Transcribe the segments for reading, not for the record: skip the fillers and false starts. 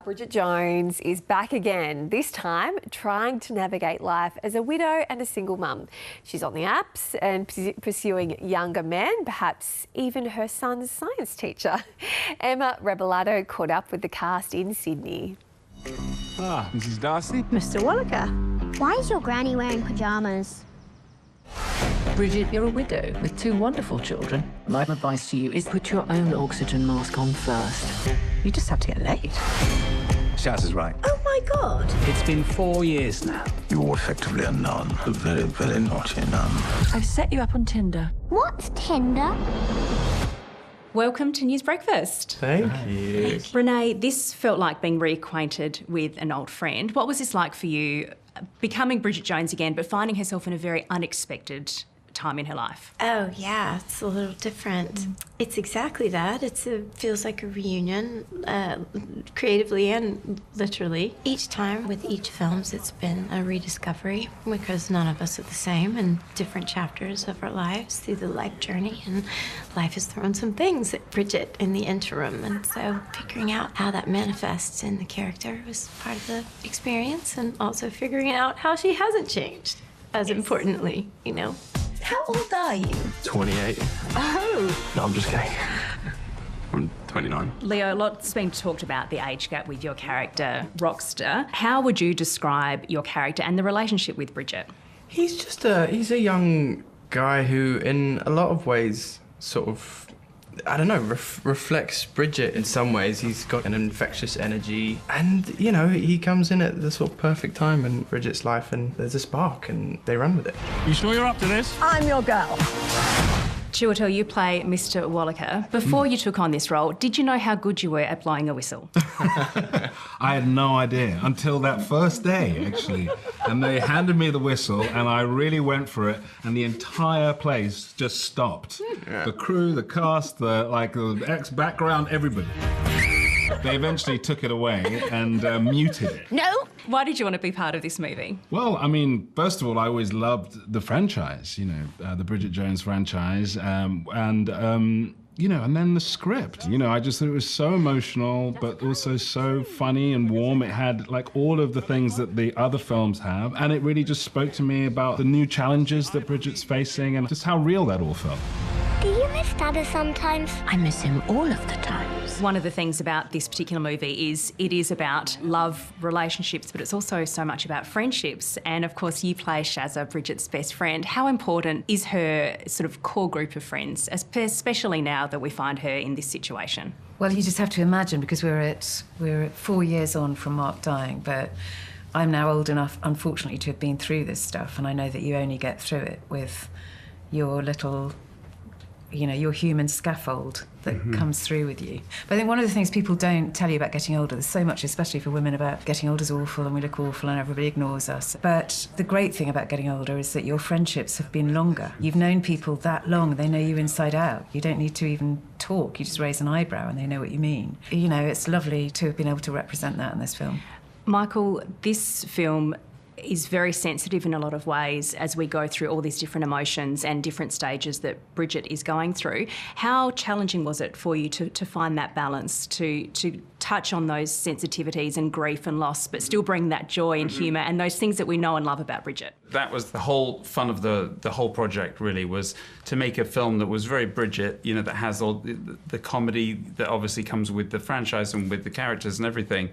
Bridget Jones is back again, this time trying to navigate life as a widow and a single mum. She's on the apps and pursuing younger men, perhaps even her son's science teacher. Emma Rebellato caught up with the cast in Sydney. Ah, Mrs. Darcy. Mr. Zellweger. Why is your granny wearing pyjamas? Bridget, you're a widow with two wonderful children. My advice to you is put your own oxygen mask on first. You just have to get laid. Shaz is right. Oh my God. It's been 4 years now. You're effectively a nun, a very, very naughty nun. I've set you up on Tinder. What's Tinder? Welcome to News Breakfast. Thank you. Renee, this felt like being reacquainted with an old friend. What was this like for you, becoming Bridget Jones again, but finding herself in a very unexpected time in her life? Oh, yeah, it's a little different. It's exactly that. It feels like a reunion, creatively and literally. Each time with each films, it's been a rediscovery because none of us are the same in different chapters of our lives through the life journey, and life has thrown some things at Bridget in the interim, and so figuring out how that manifests in the character was part of the experience, and also figuring out how she hasn't changed, as importantly, you know. How old are you? 28. Oh. No, I'm just kidding. I'm 29. Leo, a lot's been talked about the age gap with your character, Rockster. How would you describe your character and the relationship with Bridget? He's a young guy who, in a lot of ways, sort of, I don't know, reflects Bridget in some ways. He's got an infectious energy, and, you know, he comes in at the sort of perfect time in Bridget's life, and there's a spark, and they run with it. You sure you're up to this? I'm your girl. Chiwetel, you play Mr. Zellweger. Before you took on this role, did you know how good you were at blowing a whistle? I had no idea until that first day, actually. And they handed me the whistle, and I really went for it, and the entire place just stopped. Yeah. The crew, the cast, the ex-background, everybody. They eventually took it away and muted it. No! Why did you want to be part of this movie? Well, I mean, first of all, I always loved the franchise, you know, the Bridget Jones franchise, you know, and then the script. You know, I just thought it was so emotional, but also so funny and warm. It had, like, all of the things that the other films have, and it really just spoke to me about the new challenges that Bridget's facing and just how real that all felt. Do you miss Dada sometimes? I miss him all of the times. One of the things about this particular movie is it is about love, relationships, but it's also so much about friendships. And of course, you play Shazza, Bridget's best friend. How important is her sort of core group of friends, especially now that we find her in this situation? Well, you just have to imagine, because we're at 4 years on from Mark dying, but I'm now old enough, unfortunately, to have been through this stuff, and I know that you only get through it with your little, you know, your human scaffold that comes through with you. But I think one of the things people don't tell you about getting older, there's so much, especially for women, about getting older is awful and we look awful and everybody ignores us. But the great thing about getting older is that your friendships have been longer. You've known people that long, they know you inside out. You don't need to even talk, you just raise an eyebrow and they know what you mean. You know, it's lovely to have been able to represent that in this film. Michael, this film is very sensitive in a lot of ways as we go through all these different emotions and different stages that Bridget is going through. How challenging was it for you to find that balance, to touch on those sensitivities and grief and loss, but still bring that joy and humour and those things that we know and love about Bridget? That was the whole fun of the whole project, really, was to make a film that was very Bridget, you know, that has all the comedy that obviously comes with the franchise and with the characters and everything,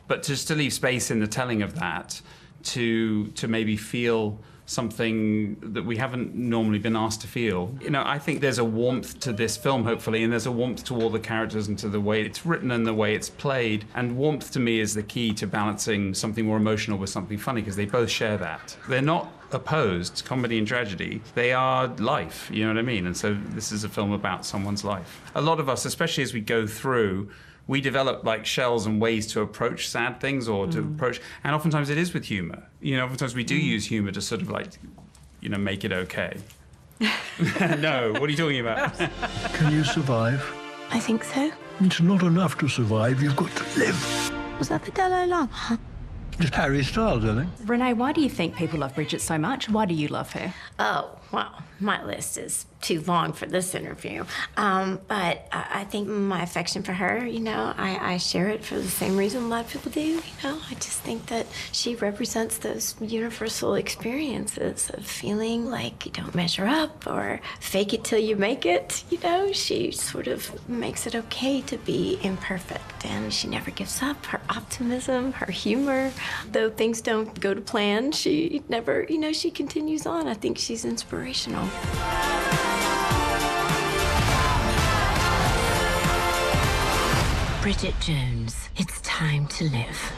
but just to leave space in the telling of that to maybe feel something that we haven't normally been asked to feel. You know, I think there's a warmth to this film, hopefully, and there's a warmth to all the characters and to the way it's written and the way it's played. And warmth, to me, is the key to balancing something more emotional with something funny, because they both share that. They're not opposed, comedy and tragedy. They are life, you know what I mean? And so this is a film about someone's life. A lot of us, especially as we go through, we develop like shells and ways to approach sad things or to approach, and oftentimes it is with humor. You know, oftentimes we do use humor to sort of like, you know, make it okay. No, what are you talking about? Can you survive? I think so. It's not enough to survive, you've got to live. Was that the Dalai Lama? It's Harry Styles, I think. Renee, why do you think people love Bridget so much? Why do you love her? Oh, Well, my list is too long for this interview, but I think my affection for her, you know, I share it for the same reason a lot of people do, you know. I just think that she represents those universal experiences of feeling like you don't measure up or fake it till you make it, you know. She sort of makes it okay to be imperfect, and she never gives up. Her optimism, her humor, though things don't go to plan, she never, you know, she continues on. I think she's inspirational. Bridget Jones, it's time to live.